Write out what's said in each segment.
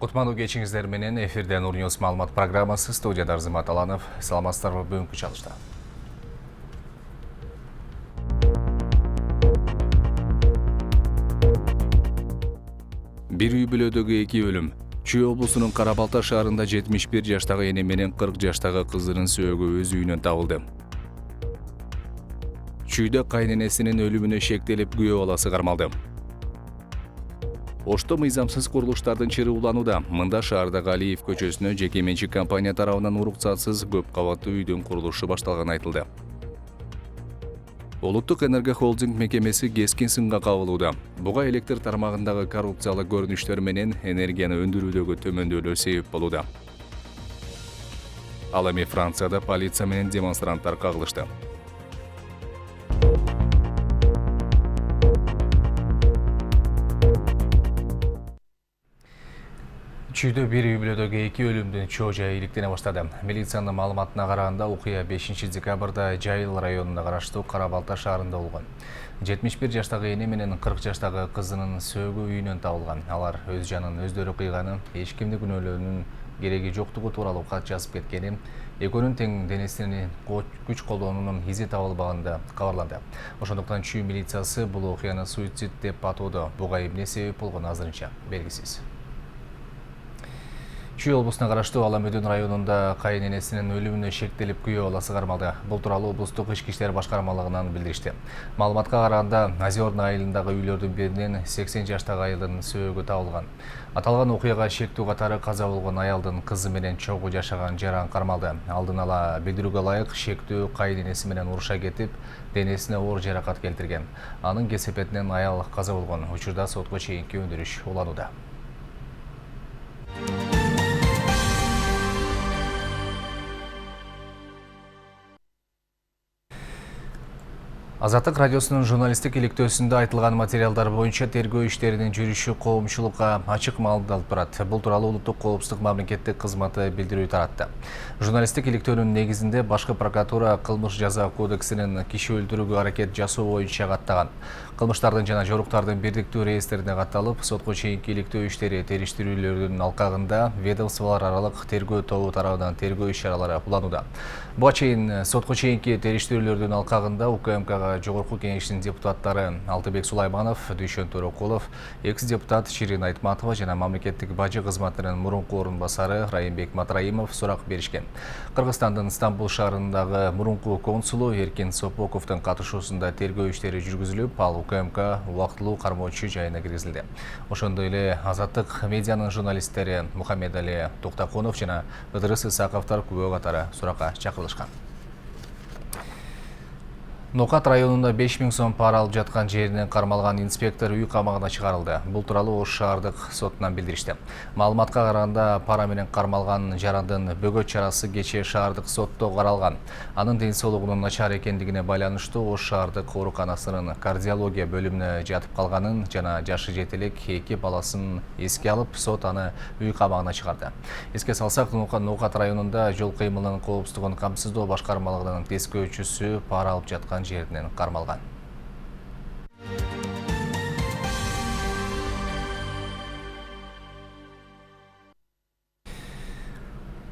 Кутмандуу кечиңиздер менен эфирде Нур Ньюс маалымат программасы, студияда Арзымат Аланов. Саламатсыздарбы бүгүнкү чалышта. Бир үй бүлөдөгү 2 өлүм. Чүй облусунун Карабалта шаарында 71 жаштагы эне менен 40 жаштагы кызынын сөөгү өз үйүнөн табылды. Чүйдө кайненесинин өлүмүнө шектелип күйөө баласы кармалды. Ошто мыйзамсыз курулуштардын чыры уланууда. Мында шаардагы Алиев көчөсүнө жеке менчик компания тарабынан уруксатсыз көп кабаттуу үйдүн курулушу башталганы айтылды. Улуттук энерго холдинг мекемеси кескин сынга кабылууда. Буга электр тармагындагы коррупциялык көрүнүштөр менен энергияны өндүрүүдөгү төмөндөөлөр себеп болууда. Ал эми Францияда полиция менен демонстранттар кагылышты. Чүйдө бир үй бүлөдөгү 2 өлүмдүн чоо жайы иликтене баштады. Милициянын маалыматына караганда окуя 5 декабрда Жайыл районуна караштуу Карабалта шаарында болгон. 71 жаштагы эне менен 40 жаштагы кызынын сөөгү үйүнөн табылган. Алар өз жанын өздөрү кыйганын, эч кимди күнөөлөөнүн кереги жоктугу тууралуу кат жазып кеткени, экөөнүн тең денесине күч колдонуунун изи табылбаганы кабарланды. Ошондуктан чүй милициясы бул окуяны суицид деп атоодо. Буга эмне себеп болгону азырынча белгисиз. Чүй облусуна караштуу Аламөдөн районунда кайненесинин өлүмүнө шектелип күйөө баласы кармалды. Бул тууралуу облустук ички иштер башкармалыгынан билдиришти. Маалыматка караганда, Озерный айылындагы үйлөрдүн биринен 80 жаштагы айылдын сөөгү табылган. Аталган окуяга шектүү катары каза болгон аялдын кызы менен чогуу жашаган жаран кармалды. Алдын ала билдирүүгө ылайык, шектүү кайненеси менен уруша кетип, денесине оор жаракат келтирген. Анын кесепетинен аял каза болгон. Учурда сотко чейинки өндүрүш уланууда. Азаттык радиосунун журналисттик иликтөөсүндө айтылган материалдар боюнча тергөө иштеринин жүрүшү коомчулукка ачык маалымдалып турат. Бул тууралуу Улуттук коопсуздук мамлекеттик кызматы билдирүү таратты. Журналисттик иликтөөнүн негизинде башкы прокуратура кылмыш жаза кодексинин киши өлтүрүүгө аракет жасоо боюнча каттаган. Кылмыштардын жана жоруктардын бирдиктүү реестрине катталып, сотко чейинки иликтөө иштери териштирүүлөрдүн алкагында ведомстволор аралык тергөө тобу тарабынан тергөө иш-чаралары уланууда. Буга чейин сотко чейинки териштирүүлөрдүн алкагында УКМКга Жогорку кеңештин депутаттары Алтыбек Сулайманов, Дүйшөн Төрөкулов, экс-депутат Ширин Айтматова жана мамлекеттик бажы кызматынын мурунку орун басары Райымбек Матраимов сурак беришкен. Кыргызстандын Стамбул шаарындагы мурунку консулу Эркин Сопоковдун катышуусунда тергөө иштери жүргүзүлүп, ал УКМК убактылуу кармоочу жайына киргизилди. Ошондой эле Азаттык медианын журналисттери Мухаммедали Токтакунов жана Ыдырыс Исаковдор күбө катары суракка чакырылышкан. Нокат районунда 5000 сом пара алып жаткан жеринен кармалган инспектор үй камагына чыгарылды. Бул тууралуу Ош шаардык сотунан билдиришти. Маалыматка караганда, пара менен кармалган жарандын бөгөт чарасы кечээ шаардык сотто каралган. Анын ден соолугунун начар экендигине байланыштуу Ош шаардык ооруканасынын кардиология бөлүмүнө жатып калганын жана жашы жете элек 2 баласын эске алып, сот аны үй камагына чыгарды. Эске салсак, Нокат районунда жол кыймылынын коопсуздугун камсыздоо башкармалыгынын тескөөчүсү пара алып жаткан жеринен кармалган.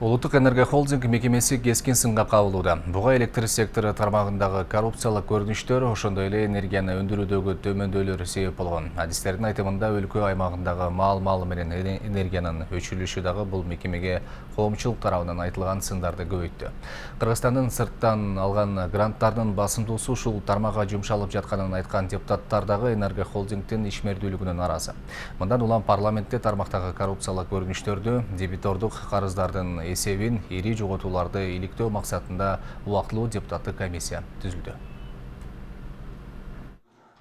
Улуттук энерго холдинг мекемеси кескин сынга кабылууда. Буга электр сектору тармагындагы коррупциялык көрүнүштөр, ошондой эле энергияны өндүрүүдөгү төмөндөөлөр себеп болгон. Адистердин айтымында, өлкө аймагындагы маал менен энергиянын өчүрүлүшү дагы бул мекемеге коомчулук тарабынан айтылган сындарды көбөйттү. Кыргызстандын сырттан алган гранттардын басымдуусу ушул тармакка жумшалып жатканын айткан депутаттар дагы энерго холдингдин ишмердүүлүгүнө нааразы. Мындан улам парламентте тармактагы коррупциялык көрүнүштөрдү, дебитордук карыздардын эсебин, ири жоготууларды иликтөө максатында убактылуу депутаттык комиссия түзүлдү.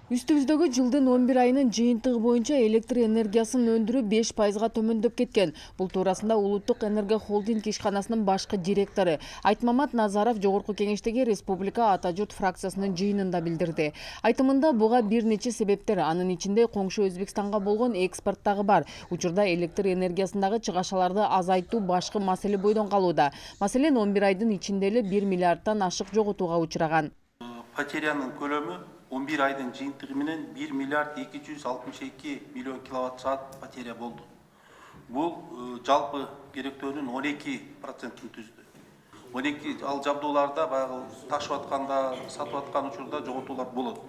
Үстүбүздөгү жылдын 11 айынын жыйынтыгы боюнча электр энергиясын өндүрүү 5%га төмөндөп кеткен. Бул туурасында Улуттук энерго холдинг ишканасынын башкы директору Айтмамат Назаров Жогорку кеңештеги Республика Ата журт фракциясынын жыйынында билдирди. Айтымында буга бир нече себептер, анын ичинде коңшу Өзбекстанга болгон экспорт дагы бар. Учурда электр энергиясындагы чыгашаларды азайтуу башкы маселе бойдон калууда. Маселен, 11 айдын ичинде эле 1 миллиардтан ашык жоготууга учураган. Потерянын көлөмү 11 айдын жыйынтыгы менен 1 миллиард 262 миллион киловатт саат потеря болду. Бұл жалпы керектөөнүн 12%-ын түздү. 12 ал жабдууларда баягы ташып атканда, сатып аткан учурда жоготуулар болот.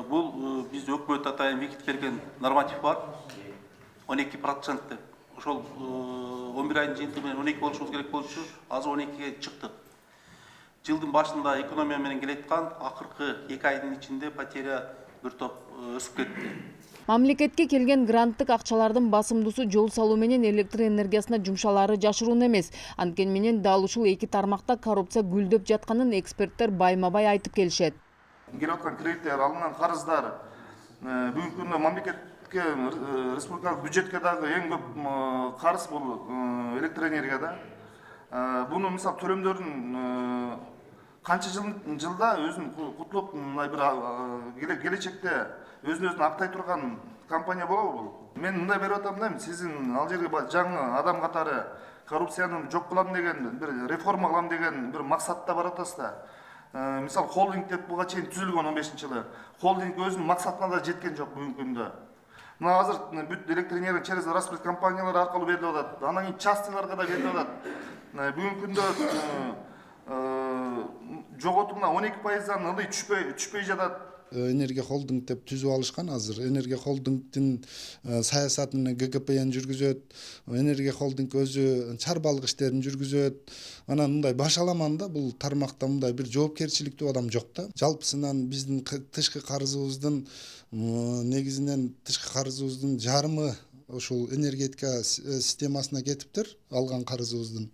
Бұл биз өкмөт атайын бекитип берген норматив бар. 12% деп. Ошол 11 айдын жыйынтыгы менен 12 болушубуз керек болчу, азыр 12ге чыктык. Жылдын башында экономия менен келаткан акыркы 2 айдын ичинде потеря бир топ өсүп кетти. Мамлекетке келген гранттык акчалардын басымдуусу жол салуу менен электр энергиясына жумшалары жашыруун эмес. Анткени менен дал ушул эки тармакта коррупция гүлдөп жатканын эксперттер байма-бай айтып келишет. Келип аткан кредиттер, алынган карыздар бүгүнкү күндө мамлекетке, республикалык бюджетке дагы эң көп карыз бул электр энергияда. Буну мисалы төлөмдөрдүн канча жылда өзүн кутулуп, мындай бир келечекте өзүн актай турган компания болобу бул? Мен мындай берип атам да, сиздин ал жерге жаңы адам катары коррупцияны жок кылам деген, бир реформа кылам деген бир максатта баратасыз да. Мисалы холдинг деп буга чейин түзүлгөн 15-жылы. Холдинг өзүнүн максатына да жеткен жок бүгүнкү күндө. Мына азыр бүт электр энергия через распред компаниялар аркылуу берилип атат. Анан кийин частныйларга да берилип атат. Бүгүнкү күндө жоготуу мына 12%-дан ылдый түшпөй жатат. Энергия холдинг деп түзүп алышкан азыр. Энергия холдингдин саясатын ГКПН жүргүзөт. Энергия холдинг өзү чарбалык иштерин жүргүзөт. Анан мындай башаламанда бул тармакта мындай бир жоопкерчиликтүү адам жок да. Жалпысынан биздин тышкы карызыбыздын негизинен жарымы ушул энергетика системасына кетиптир, алган карызыбыздын.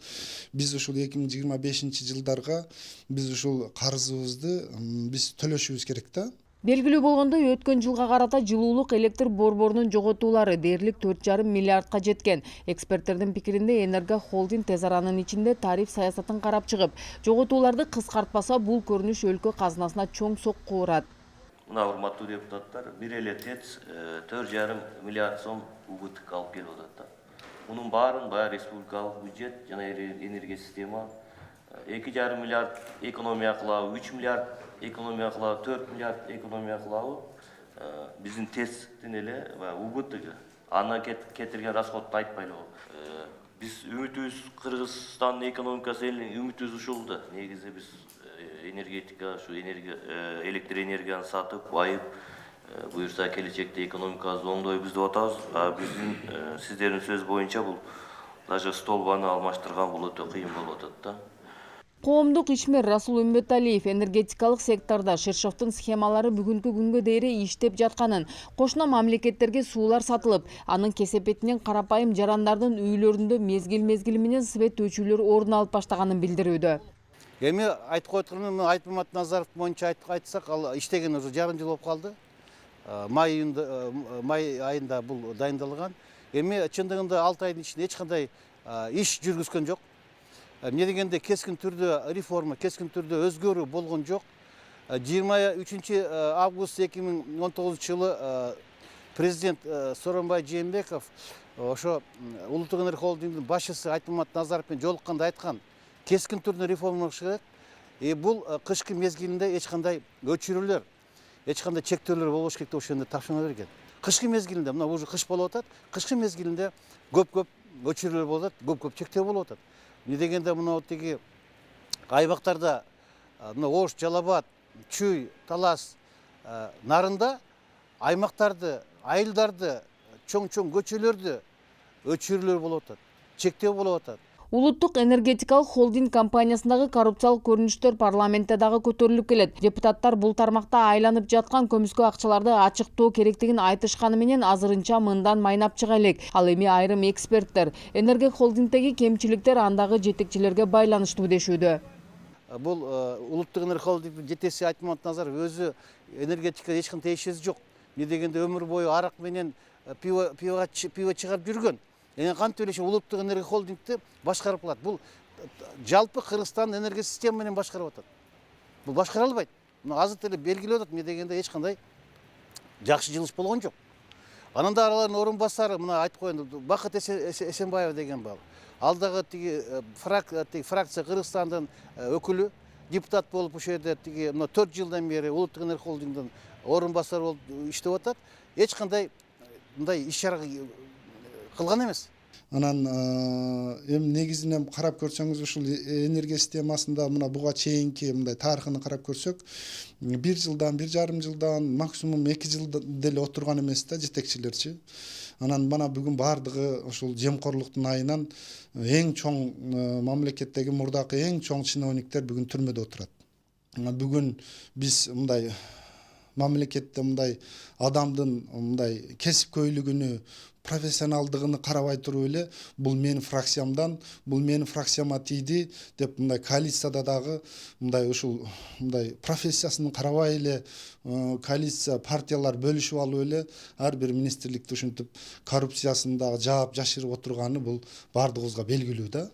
Биз ушул 2025-жылдарга биз ушул карызыбызды биз төлөшүбүз керек да. Белгилүү болгондой, өткөн жылга карата жылуулук электр борборунун жоготуулары дээрлик 4,5 миллиардка жеткен. Эксперттердин пикиринде Энерго холдинг тез аранын ичинде тариф саясатын карап чыгып, жоготууларды кыскартпаса бул көрүнүш өлкө казынасына чоң сокку урат. Мына урматтуу депутаттар, бир эле ТЭЦ 4,5 миллиард сом убыток алып келип атат. Мунун баарын баягы республикалык бюджет жана энергия система 2,5 миллиард экономия кылабы, 3 миллиард экономия кылабы, 4 миллиард экономия кылабы биздин ТЭЦтин эле убытогу. Аны кетирген расходду айтпайлы. Биз үмүтүбүз Кыргызстандын экономикасы үмүтүбүз ушул да. Негизи биз энергетика, электр энергияны сатып, байып, буюрса келечекте экономикабызды оңдойбуз деп атабыз. Биздин сиздердин сөз боюнча бул даже столбаны алмаштырган бул өтө кыйын болуп атат да. Коомдук ишмер Расул Үмбеталиев энергетикалык секторда Шершовдун схемалары бүгүнкү күнгө дейре иштеп жатканын, кошуна мамлекеттерге суулар сатылып, анын кесепетинен карапайым жарандардын үйлөрүндө мезгил менен свет өчүүлөр орун алып баштаганын билдирүүдө. Эми айтып койтконум Айтмамат Назаров боюнча айтсак, ал иштеген уже жарым жыл болуп калды. Май айында бул дайындалган. Эми чындыгында 6 айдын ичинде эч кандай иш жүргүзгөн жок. Эмне дегенде кескин түрдө реформа, кескин түрдө өзгөрүү болгон жок. 23 август 2019 жылы президент Сооронбай Жээнбеков ошо Улуттук энергия холдингдин башчысы Айтмамат Назаров менен жолукканда айткан, кескин түрдө реформа кылыш керек. Бул кышкы мезгилинде эч кандай өчүрүүлөр, эч кандай чектөөлөр болбош керек деп ошондо тапшырма берген. Кышкы мезгилинде, мына уже кыш болуп атат, кышкы мезгилинде көп өчүрүүлөр болуп атат, көп чектөө болуп атат. Эмне дегенде мына тиги аймактарда, мына Ош, Жалал-Абад, Чүй, Талас, Нарында аймактарды, айылдарды, чоң көчөлөрдү өчүрүүлөр болуп атат, чектөө болуп атат. Улуттук энергетикалык холдинг компаниясындагы коррупциялык көрүнүштөр парламентте дагы көтөрүлүп келет. Депутаттар бул тармакта айланып жаткан көмүскө акчаларды ачыктоо керектигин айтышканы менен азырынча мындан майнап чыга элек. Ал эми айрым эксперттер Энерго холдингдеги кемчиликтер андагы жетекчилерге байланыштуу дешүүдө. Бул Улуттук энергия холдингдин жетекчиси Айтмамат Назаров өзү энергетикага эч кандай тиешеси жок. Эмне дегенде өмүр бою арак менен пиво чыгарып жүргөн. Кантип эле Улуттук энергия холдингди башкарып калат. Бул жалпы Кыргызстандын энергия система менен башкарып атат. Бул башкара албайт. Мына азыр эле белгилеп атат, эмне дегенде эч кандай жакшы жылыш болгон жок. Анан да алардын орун басары, мына айтып коеюн, Бакыт Эсенбаева деген бар. Ал дагы тиги фракция Кыргызстандын өкүлү, депутат болуп ошол жерде тиги мына 4 жылдан бери Улуттук энергия холдингдин орун басары болуп иштеп атат. Эч кандай мындай иш чара кылган эмес. Анан эми негизинен карап көрсөңүз ушул энергия системасында мына буга чейинки мындай тарыхын карап көрсөк, 1 жылдан, 1,5 жылдан, максимум 2 жыл деле отурган эмес да жетекчилерчи. Анан мана бүгүн бардыгы ушул жемкорлуктун айынан эң чоң мамлекеттеги мурдакы эң чоң чиновниктер бүгүн түрмөдө отурат. Бүгүн биз мындай мамлекетте мындай адамдын мындай кесипкөйлүгүнү, профессионалдыгын карабай туруп эле бул менин фракциямдан, бул менин фракцияма тийди деп мындай коалицияда дагы мындай ушул мындай профессиясын карабай эле коалиция партиялар бөлүшүп алып эле ар бир министрликти ушинтип коррупциясын дагы жаап жашырып отурганы бул бардыгыбызга белгилүү да.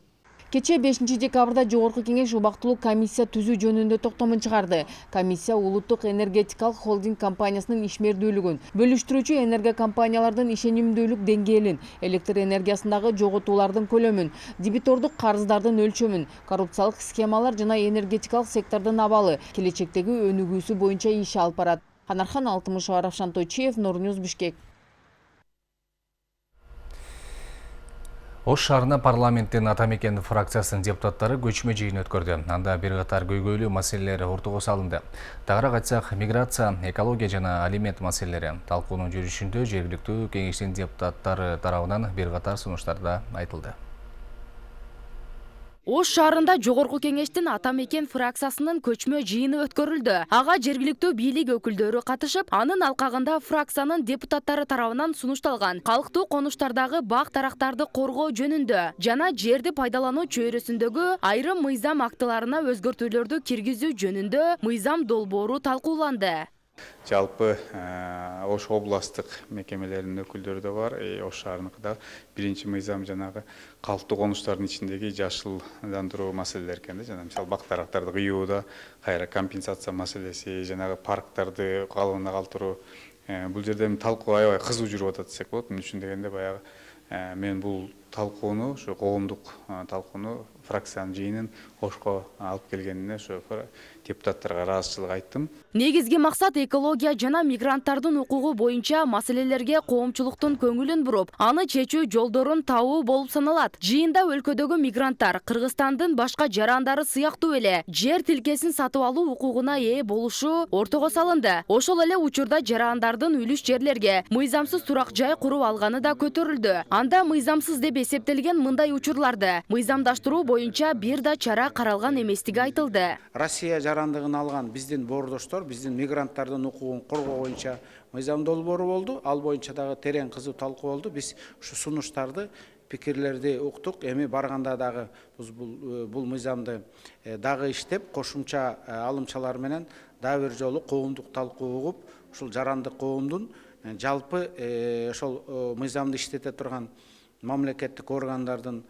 Кече 5 декабрда Жогорку кеңеш убактылуу комиссия түзүү жөнүндө токтомун чыгарды. Комиссия Улуттук энергетикалык холдинг компаниясынын ишмердүүлүгүн, бөлүштүрүүчү энергокомпаниялардын ишенимдүүлүк деңгээлин, электр энергиясындагы жоготуулардын көлөмүн, дебитордук карыздардын өлчөмүн, коррупциялык схемалар жана энергетикалык сектордун абалы, келечектеги өнүгүүсү боюнча иш алып барат. Канархан Алтымышева, Равшан Тойчиев, Нурньюз, Бишкек. Ош шаарына парламенттин Атамекен фракциясынын депутаттары көчмө жыйын өткөрдү. Анда бир катар көйгөйлүү маселелер ортого салынды. Тагыраак айтсак, миграция, экология жана алимент маселелери талкуунун жүрүшүндө жергиликтүү кеңештин депутаттары тарабынан бир катар сунуштар да айтылды. Ош шаарында Жогорку кеңештин Атамекен фракциясынын көчмө жыйыны өткөрүлдү. Ага жергиликтүү бийлик өкүлдөрү катышып, анын алкагында фракциянын депутаттары тарабынан сунушталган калктуу конуштардагы бак дарактарды коргоо жөнүндө жана жерди пайдалануу чөйрөсүндөгү айрым мыйзам актыларына өзгөртүүлөрдү киргизүү жөнүндө мыйзам долбоору талкууланды. Жалпы Ош областык мекемелеринин өкүлдөрү да бар. Ош шаарыныкыда биринчи мыйзам жанагы калктуу конуштардын ичиндеги жашылдандыруу маселелери экен да. Жана мисалы бак дарактарды кыюуда, кайра компенсация маселеси, жанагы парктарды калыбына калтыруу. Бул жерде талкуу аябай кызуу жүрүп атат десек болот. Эмне үчүн дегенде баягы мен бул талкууну, ушу коомдук талкууну фракциянын жыйынын Ошко алып келгенине ушу депутаттарга ыраазычылык айттым. Негизги максат экология жана мигранттардын укугу боюнча маселелерге коомчулуктун көңүлүн буруп, аны чечүү жолдорун табуу болуп саналат. Жыйында өлкөдөгү мигранттар Кыргызстандын башка жарандары сыяктуу эле жер тилкесин сатып алуу укугуна ээ болушу ортого салынды. Ошол эле учурда жарандардын үлүш жерлерге мыйзамсыз турак жай куруп алганы да көтөрүлдү. Анда мыйзамсыз деп эсептелген мындай учурларды мыйзамдаштыруу боюнча бир да чара каралган эместиги айтылды. Россия жарандыгын алган биздин боордоштор, биздин мигранттардын укугун коргоо боюнча мыйзам долбоору болду. Ал боюнча дагы терең кызуу талкуу болду. Биз ушу сунуштарды, пикирлерди уктук. Эми барганда дагы бул мыйзамды дагы иштеп, кошумча алымчалар менен дагы бир жолу коомдук талкуу угуп, ушул жарандык коомдун жалпы ошол мыйзамды иштете турган мамлекеттик органдардын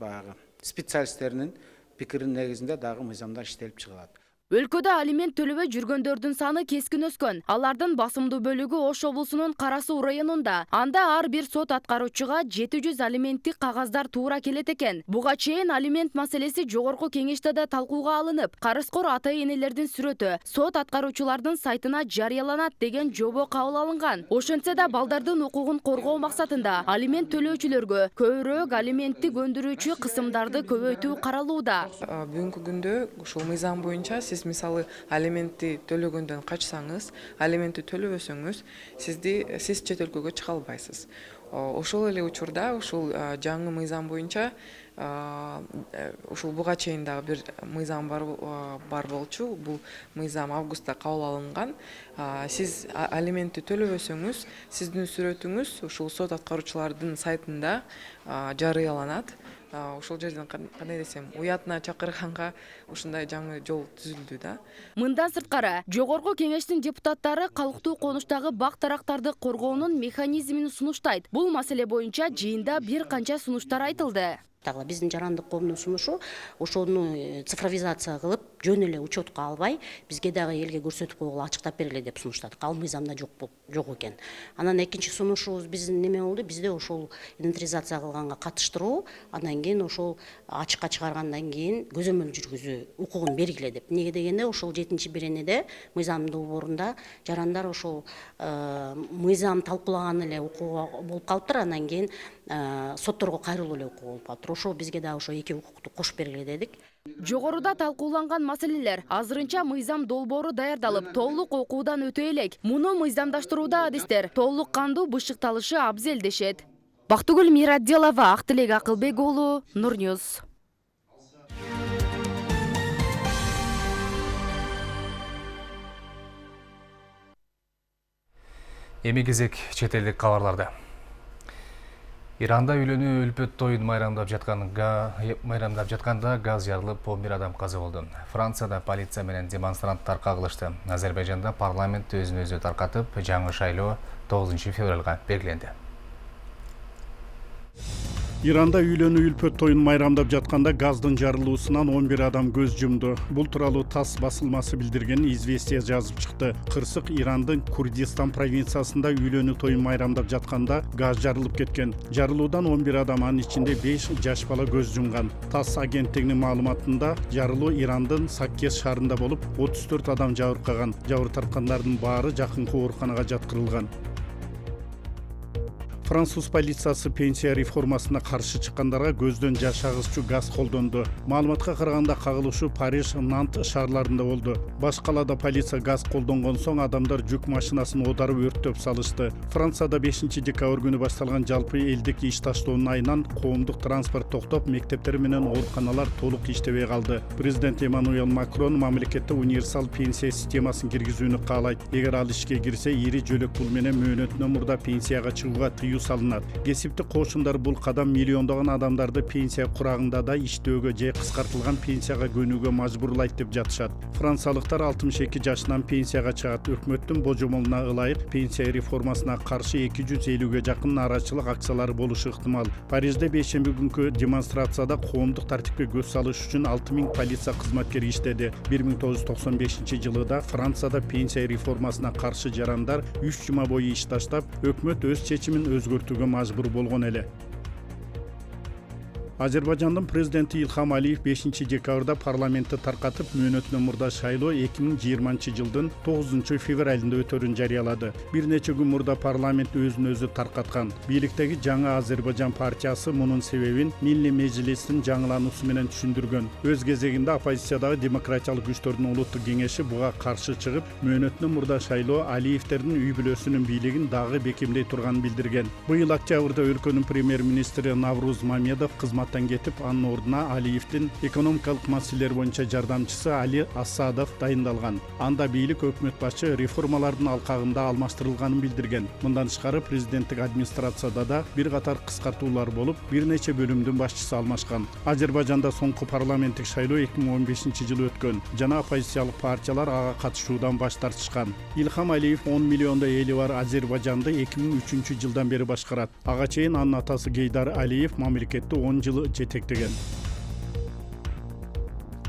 баягы специалисттеринин пикирин негизинде дагы мыйзамдар иштелип чыгылат. Өлкөдө алимент төлөбөй жүргөндөрдүн саны кескин өскөн. Алардын басымдуу бөлүгү Ош облусунун Кара Суу районунда. Анда ар бир сот аткаруучуга 700 алименттик кагаздар туура келет экен. Буга чейин алимент маселеси Жогорку кеңеште да талкууга алынып, карызкор ата-энелердин сүрөтү сот аткаруучулардын сайтына жарыяланат деген жобо кабыл алынган. Ошентсе да балдардын укугун коргоо максатында алимент төлөөчүлөргө көбүрөөк алиментти көндүрүүчү кысымдарды көбөйтүү каралууда. Бүгүнкү күндө ушул мыйзам боюнча сиз мисалы алиментти төлөгөндөн качсаңыз, алиментти төлөбөсөңүз, сиз чет өлкөгө чыга албайсыз. Ошол эле учурда ушул жаңы мыйзам боюнча ушул буга чейин дагы бир мыйзам бар болчу. Бул мыйзам августта кабыл алынган. Сиз алиментти төлөбөсөңүз, сиздин сүрөтүңүз ушул сот аткаруучулардын сайтында жарыяланат. Ошол жерден кандай десем, уятына чакырганга ушундай жаңы жол түзүлдү да. Мындан сырткары, Жогорку кеңештин депутаттары калктуу конуштагы бак дарактарды коргоонун механизмин сунуштайт. Бул маселе боюнча жыйында бир канча сунуштар айтылды. Биздин жарандык коомдун сунушу ошону цифровизация кылып, жөн эле учетко албай, бизге дагы элге көрсөтүп койгула, ачыктап бергиле деп сунуштадык. Ал мыйзамда жок экен. Анан экинчи сунушубуз биздин неме болду, бизде ошол инвентаризация кылганга катыштыруу, андан кийин ошол ачыкка чыгаргандан кийин көзөмөл жүргүзүү укугун бергиле деп. Неге дегенде ошол 7-беренеде мыйзам долбоорунда жарандар ошол мыйзам талкуулаган эле укугу болуп калыптыр, андан кийин сотторго кайрылуу эле укугу болуп калыптыр. Ошо бизге дагы ошо эки укукту кошуп бергиле дедик. Жогоруда талкууланган маселелер азырынча мыйзам долбоору даярдалып, толук окуудан өтө элек. Муну мыйзамдаштырууда адистер толук кандуу бышыкталышы абзел дешет. Бактыгүл Мирадделова, Актилек Акылбек уулу, Нурньюз. Эми кезек чет элдик кабарларда. Иранда үйлөнүү үлпөт тоюн майрамдап жатканда газ жарылып 11 адам каза болду. Францияда полиция менен демонстранттар кагылышты. Азербайжанда парламент өзүн өзү таркатып, жаңы шайлоо 9 февралга белгиленди. Иранда үйлөнүү үлпөт тоюн майрамдап жатканда газдын жарылуусунан 11 адам көз жумду. Бул тууралуу ТАСС басылмасы билдирген известия жазып чыкты. Кырсык Ирандын Курдистан провинциясында үйлөнүү тоюн майрамдап жатканда газ жарылып кеткен. Жарылуудан 11 адам, анын ичинде 5 жаш бала көз жумган. ТАСС агенттигинин маалыматында жарылуу Ирандын Саккес шаарында болуп, 34 адам жабыркаган. Жабыр тарткандардын баары жакынкы ооруканага жаткырылган. Француз полициясы пенсия реформасына каршы чыккандарга көздөн жашагыччу газ колдонду. Маалыматка караганда кагылышуу Париж, Нант шаарларында болду. Баш калаада полиция газ колдонгон соң адамдар жүк машинасын оодарып өрттөп салышты. Францияда 5-декабрь күнү башталган жалпы элдик иш таштоонун айынан коомдук транспорт токтоп, мектептер менен ооруканалар толук иштебей калды. Президент Эммануэл Макрон мамлекетте универсал пенсия системасын киргизүүнү каалайт. Эгер ал ишке кирсе, ири жөлөк пул менен мөөнөтүнөн мурда пенсияга чыгууга тыюу салынат. Кесиптик коошундар бул кадам миллиондогон адамдарды пенсия курагында да иштөөгө же кыскартылган пенсияга көнүүгө мажбурлайт деп жатышат. Франциялыктар 62 жашынан пенсияга чыгат. Өкмөттүн божомолуна ылайык пенсия реформасына каршы 250-ге жакын нараачылык акциялары болушу ыктымал. Парижде 5-шемби күнкү демонстрацияда коомдук тартипке көз салыш үчүн 6000 полиция кызматкери иштеди. 1995-жылы да Францияда пенсия реформасына каршы жарандар 3 жума бою иш таштап, өкмөт өз чечимин өзгөртүүгө мажбур болгон эле. Азербайжандын президенти Илхам Алиев 5-декабрда парламентти таркатып, мөөнөтүнөн мурда шайлоо 2020-жылдын 9 февралында өтөрүн жарыялады. Бир нече күн мурда парламент өзүн өзү таркаткан. Бийликтеги жаңы Азербайжан партиясы мунун себебин Милли Мejlistин жаңылануусу менен түшүндүргөн. Өз кезегинде оппозициядагы демократиялык күчтөрдүн улуттук кеңеши буга каршы чыгып, мөөнөтүнөн мурда шайлоо Алиевтердин үй бүлөсүнүн бийлигин дагы бекемдей турганын билдирген. Быйыл октябрда өлкөнүн премьер-министри Навруз Мамедов кызматтан кетип, анын ордуна Алиевдин экономикалык маселелер боюнча жардамчысы Али Асадов дайындалган. Анда бийлик өкмөт башы реформалардын алкагында алмаштырылганын билдирген. Мындан тышкары президенттик администрацияда да бир катар кыскартуулар болуп, бир нече бөлүмдүн башчысы алмашкан. Азербайжанда соңку парламенттик шайлоо 2015-жылы өткөн. Жана оппозициялык партиялар ага катышуудан баш тартышкан. Илхам Алиев 10 миллиондой эли бар Азербайжанды 2003-жылдан бери башкарат. Ага чейин анын атасы Гейдар Алиев мамлекетти 10 жыл жетектеген.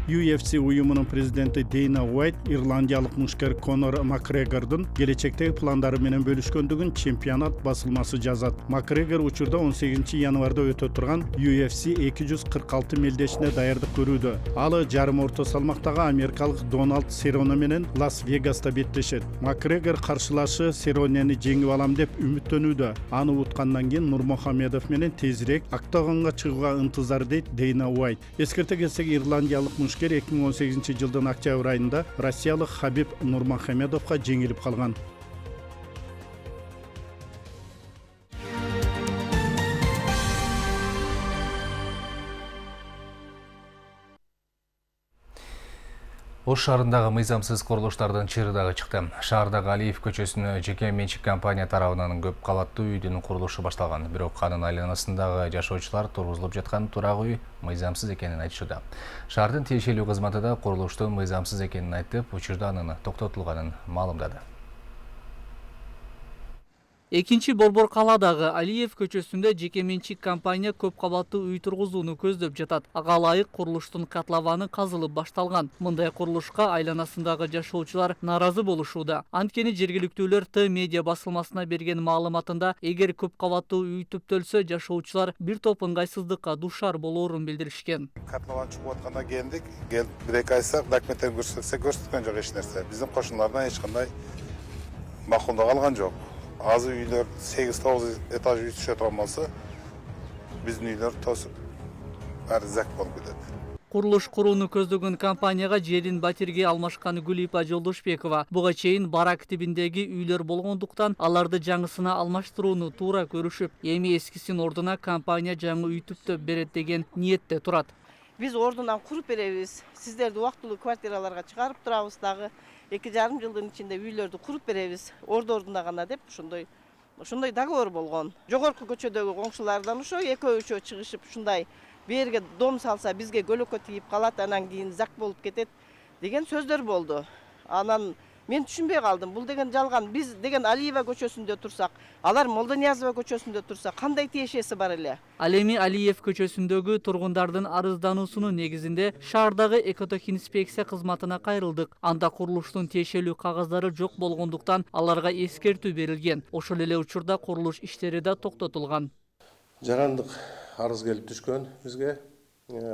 UFC уюмунун президенти Дейна Уайт ирландиялык мушкер Конор Макгрегордун келечектеги пландары менен бөлүшкөндүгүн чемпионат басылмасы жазат. Макгрегор учурда 18 январда өтө турган UFC 246 мелдешине даярдык көрүүдө. Ал жарым орто салмактагы америкалык Дональд Сероне менен Лас-Вегаста беттешет. Макгрегор каршылашы Серонени жеңип алам деп үмүттөнүүдө. Аны уткандан кийин Нурмухамедов менен тезирээк октагонго чыгууга ынтызар дейт Дейна Уайт. Эскерте келсек, ирландиялык 2018-жылдын октябрь айында Россиялык Хабиб Нурмухамедовго жеңилип калган. Ош шаарындагы мыйзамсыз курулуштардын чырыдагы чыкты. Шаардагы Алиев көчөсүнө жеке менчик компания тарабынан көп кабаттуу үйдүн курулушу башталган. Бирок анын айланасындагы жашоочулар тургузулуп жаткан турак үй мыйзамсыз экенин айтышууда. Шаардын тиешелүү кызматы да курулуштун мыйзамсыз экенин айтып, учурда анын токтотулганын маалымдады. Экинчи Борбор калаадагы Алиев көчөсүндө жеке менчик компания көп кабаттуу үй тургузууну көздөп жатат. Ага ылайык курулуштун катлаваны казылып башталган. Мындай курулушка айланасындагы жашоочулар нааразы болушууда. Анткени жергиликтүүлөр Т медиа басылмасына берген маалыматында эгер көп кабаттуу үй түптөлсө жашоочулар бир топ ыңгайсыздыкка дуушар болоорун билдиришкен. Катлаван чыгып атканда келдик, бир-эки ай сайын документтерин көрсөткөн жок эч нерсе. Биздин кошуналардан эч кандай макулдук алган жок. Азы үйлөр 8-9 этаж үй түшө турган болсо, биздин үйлөр тосуп баары зак болуп кетет. Курулуш курууну көздөгөн компанияга жерин батирге алмашкан Гүлипа Жолдошбекова буга чейин барак тибиндеги үйлөр болгондуктан аларды жаңысына алмаштырууну туура көрүшүп, эми эскисин ордуна компания жаңы үй түптөп берет деген ниетте турат. Биз ордунан куруп беребиз, сиздерди убактылуу квартираларга чыгарып турабыз дагы. 2,5 жылдын ичинде үйлөрдү куруп беребиз, ордуна гана деп ошондой договор болгон. Жогорку көчөдөгү коңшулардан ошо экөө-үчөө чыгышып ушундай берге дом салса бизге көлөкө тийип калат, анан кийин зак болуп кетет деген сөздөр болду. Анан мен түшүнбөй калдым. Бул деген жалган. Биз деген Алиева көчөсүндө турсак, алар Молдониязова көчөсүндө турса кандай тиешеси бар эле? Ал эми Алиев көчөсүндөгү тургундардын арыздануусунун негизинде шаардагы экотехинспекция кызматына кайрылдык. Анда курулуштун тиешелүү кагаздары жок болгондуктан аларга эскертүү берилген. Ошол эле учурда курулуш иштери да токтотулган. Жарандык арыз келип түшкөн бизге.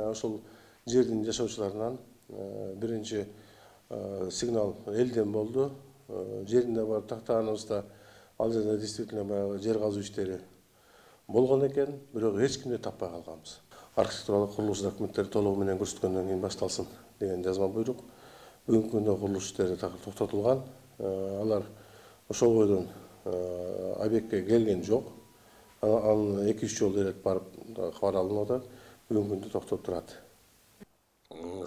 Ошол жердин жашоочуларынан биринчи сигнал элден болду. Жеринде барып тактаганыбызда ал жерде действительно баягы жер казуу иштери болгон экен, бирок эч кимди таппай калганбыз. Архитектуралык курулуш документтери толугу менен көрсөткөндөн кийин башталсын деген жазма буйрук. Бүгүнкү күндө курулуш иштери токтотулган. Алар ошол бойдон объектке келген жок. Анын 2-3 жолу элек барып кабар алынып атат. Бүгүнкү күндө токтоп турат.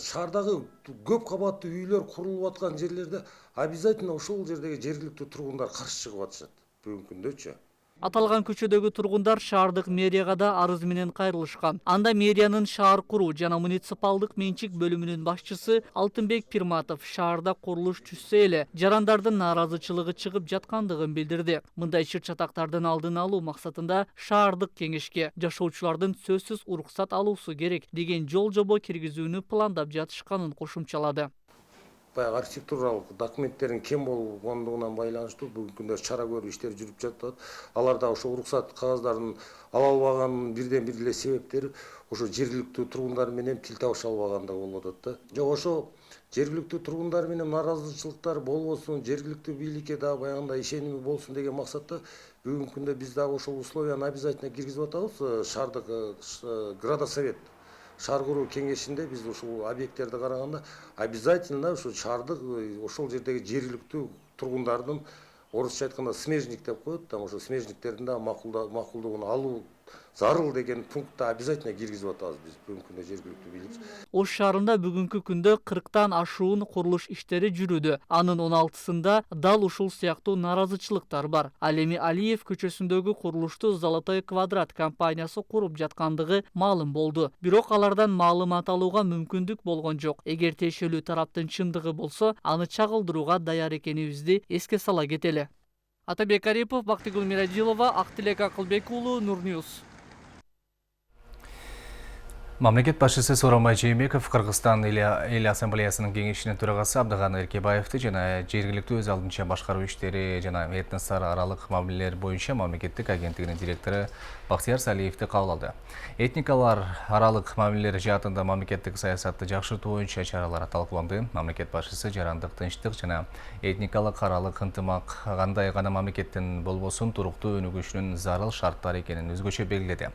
Шаардагы көп кабаттуу үйлөр курулуп аткан жерлерде обязательно ошол жердеги жергиликтүү тургундар каршы чыгып атышат. Бүгүнкү күндөчү. Аталган көчөдөгү тургундар шаардык мэрияга да арыз менен кайрылышкан. Анда мэриянын шаар куруу жана муниципалдык менчик бөлүмүнүн башчысы Алтынбек Пирматов шаарда курулуш түшсө эле жарандардын нааразычылыгы чыгып жаткандыгын билдирди. Мындай чыр-чатактардын алдын алуу максатында шаардык кеңешке жашоочулардын сөзсүз уруксат алуусу керек деген жол жобо киргизүүнү пландап жатышканын кошумчалады. Баягы архитектуралык документтерин кем болгондугунан байланыштуу бүгүнкү күндө чара көрүү иштери жүрүп жатат. Аларда ошо уруксат кагаздарын ала албаганын бирден бир эле себептери ошо жергиликтүү тургундар менен тил табыша албагандыгы болуп атат да. Жок ошо жергиликтүү тургундар менен нааразычылыктар болбосун, жергиликтүү бийликке дагы баягындай ишеними болсун деген максатта бүгүнкү күндө биз дагы ошол условияны обязательно киргизип атабыз. Шаардык градосовет шаар куруу кеңешинде биз ушул объекттерди караганда обязательно ушу шаардык ошол жердеги жергиликтүү тургундардын орусча айтканда смежник деп коет, там ошо смежниктердин да макулдугун алуу зарыл деген пунктта обязательно киргизип атабыз биз бүгүнкү күндө жергиликтүү бийлик. Ош шаарында бүгүнкү күндө 40тан ашуун курулуш иштери жүрүүдө. Анын 16сында дал ушул сыяктуу нааразычылыктар бар. Ал эми Алиев көчөсүндөгү курулушту Золотой квадрат компаниясы куруп жаткандыгы маалым болду. Бирок алардан маалымат алууга мүмкүндүк болгон жок. Эгер тиешелүү тараптын чындыгы болсо, аны чагылдырууга даяр экенибизди эске сала кетели. Атабек Арипов, Бактыгүл Мирадилова, Актилек Акылбек уулу, Нурньюз. Мамлекет башчысы Сооронбай Жээнбеков Кыргызстан эл ассамблеясынын кеңешинин төрагасы Абдыган Эркебаевди жана жергиликтүү өз алдынча башкаруу иштери жана этностор аралык мамилелер боюнча мамлекеттик агенттигинин директору Бактияр Салиевди кабыл алды. Этникалар аралык мамилелер жаатында мамлекеттик саясатты жакшыртуу боюнча чаралар талкууланды. Мамлекет башчысы жарандык тынчтык жана этникалык аралык ынтымак кандай гана мамлекеттин болбосун туруктуу өнүгүшүнүн зарыл шарттары экенин өзгөчө белгиледи.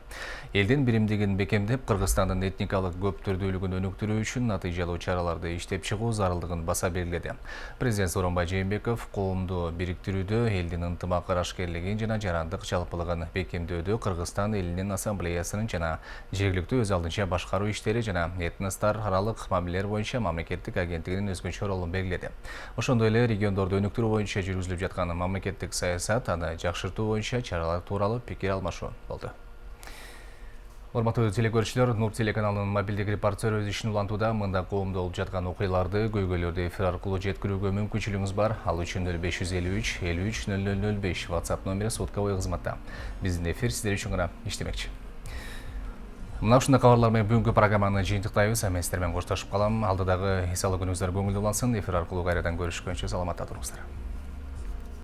Элдин биримдигин бекемдеп, Кыргызстандын этникалык көптүрдүүлүгүн өнүктүрүү үчүн натыйжалуу чараларды иштеп чыгуу зарылдыгын баса белгиледи. Президент Сооронбай Жээнбеков коомду бириктирүүдө, элдин ынтымак арашкерлигин жана жарандык жалпылыгын бекемдөөдө Кыргызстан элинин ассамблеясынын жана жергиликтүү өз алдынча башкаруу иштери жана этностор аралык мамилелер боюнча мамлекеттик агенттигинин өзгөчө ролун белгиледи. Ошондой эле региондорду өнүктүрүү боюнча жүргүзүлүп жаткан мамлекеттик саясат, аны жакшыртуу боюнча чаралар тууралуу пикир алмашуу болду. Урматтуу телекөрүүчүлөр, Нур телеканалынын мобилдик репортер өз ишин улантууда мында коомдо болуп жаткан окуяларды көйгөйлөрдү эфир аркылуу жеткирүүгө мүмкүнчүлүгүңүз бар. Ал үчүн 0553 53 0005 WhatsApp номери сотка кызматта. Биздин эфир сиздер үчүн гана иштемекчи. Мына ушундай кабарлар менен бүгүнкү программаны жыйынтыктайбыз. Мен сиздер менен коштошуп калам. Алдыдагы эс алуу күнүңүздөр көңүлдүү улансын. Эфир аркылуу кайрадан көрүшкөнчө саламатта туруңуздар.